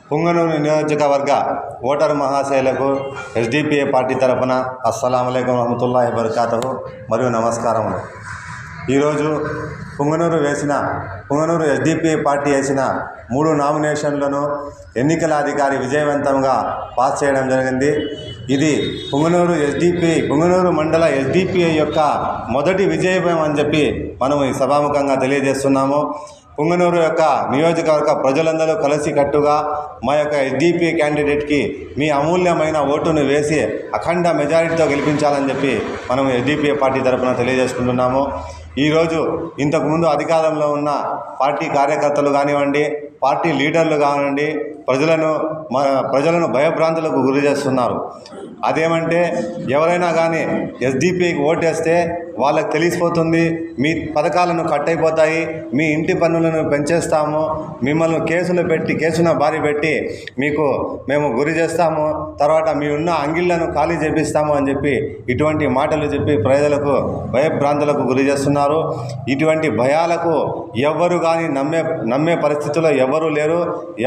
పుంగనూరు నియోజకవర్గ voter మహాశైలకు SDPI party తరఫున అస్సలాము అలైకుం వరహమతుల్లాహి వబరకాతుహు మరియు నమస్కారములు. ఈరోజు పుంగనూరు ఎస్డిపిఐ పార్టీ వేసిన 3 నామినేషన్లను ఎన్నికల అధికారి విజయవంతంగా పాస్ చేయడం జరిగింది. ఇది పుంగనూరు మండల ఎస్డిపిఐ యొక్క మొదటి విజయం అని చెప్పి మనం ఈ సభాముఖంగా తెలియజేస్తున్నాము. పుంగనూరు యొక్క నియోజకవర్గ ప్రజలందరూ కలిసికట్టుగా మా యొక్క ఎస్డిపిఐ క్యాండిడేట్కి మీ అమూల్యమైన ఓటును వేసి అఖండ మెజారిటీతో గెలిపించాలని చెప్పి మనం ఎస్డిపిఐ పార్టీ తరఫున తెలియజేసుకుంటున్నాము. ఈరోజు ఇంతకుముందు అధికారంలో ఉన్న పార్టీ కార్యకర్తలు కానివ్వండి, పార్టీ లీడర్లు కానివ్వండి, ప్రజలను భయభ్రాంతులకు గురి చేస్తున్నారు. అదేమంటే ఎవరైనా కానీ ఎస్డిపిఐకి ఓటేస్తే వాళ్ళకి తెలిసిపోతుంది, మీ పథకాలను కట్ అయిపోతాయి, మీ ఇంటి పన్నులను పెంచేస్తాము, మిమ్మల్ని కేసున బారి పెట్టి మేము గురి చేస్తాము, తర్వాత మీ ఉన్న అంగిళ్లను ఖాళీ చేపిస్తాము అని చెప్పి ఇటువంటి మాటలు చెప్పి ప్రజలకు భయభ్రాంతులకు గురి చేస్తున్నారు. ఇటువంటి భయాలకు ఎవరు కానీ నమ్మే పరిస్థితుల్లో ఎవరు లేరు.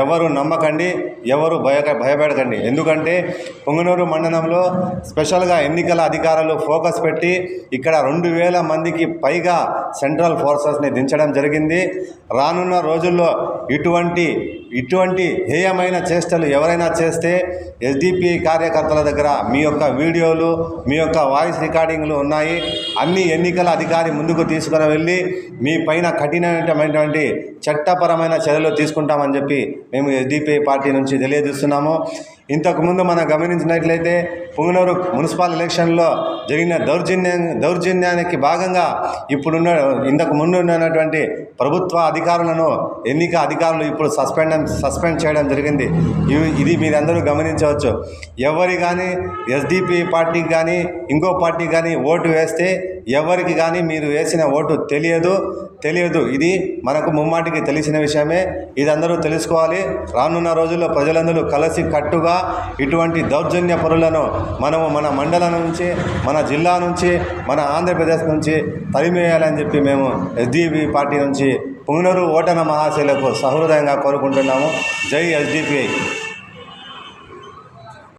ఎవరు నమ్మకండి, ఎవరు భయపడకండి. ఎందుకంటే పుంగనూరు మండలంలో స్పెషల్గా ఎన్నికల అధికారులు ఫోకస్ పెట్టి ఇక్కడ 2,000 మందికి పైగా సెంట్రల్ ఫోర్సెస్ని దించడం జరిగింది. రానున్న రోజుల్లో ఇటువంటి హేయమైన చేష్టలు ఎవరైనా చేస్తే ఎస్డిపిఐ కార్యకర్తల దగ్గర మీ యొక్క వీడియోలు, మీ యొక్క వాయిస్ రికార్డింగ్లు ఉన్నాయి. అన్ని ఎన్నికల అధికారి ముందుకు తీసుకుని వెళ్ళి మీ పైన కఠినమైనటువంటి చట్టపరమైన చర్యలు తీసుకుంటామని చెప్పి మేము ఎస్డిపిఐ పార్టీ నుంచి తెలియజేస్తున్నాము. ఇంతకుముందు మనం గమనించినట్లయితే పుంగనూరు మున్సిపల్ ఎలక్షన్లో జరిగిన దౌర్జన్యానికి భాగంగా ఇంతకు ముందు ఉన్నటువంటి ప్రభుత్వ అధికారులను ఎన్నిక అధికారులు ఇప్పుడు సస్పెండ్ చేయడం జరిగింది. ఇది మీరందరూ గమనించవచ్చు. ఎవరి కానీ ఎస్డిపిఐ పార్టీకి కానీ ఇంకో పార్టీకి కానీ ఓటు వేస్తే ఎవరికి కానీ మీరు వేసిన ఓటు తెలియదు. ఇది మనకు ముమ్మాటికి తెలిసిన విషయమే. ఇది అందరూ తెలుసుకోవాలి. రానున్న రోజుల్లో ప్రజలందరూ కలిసి కట్టుగా ఇటువంటి దౌర్జన్య పరులను మనము మన మండలం నుంచి, మన జిల్లా నుంచి, మన ఆంధ్రప్రదేశ్ నుంచి తరిమేయాలని చెప్పి మేము ఎస్డిపిఐ పార్టీ నుంచి పుంగనూరు ఓటర్ల మహాశైలకు సహృదయంగా కోరుకుంటున్నాము. జై ఎస్డిపిఐ.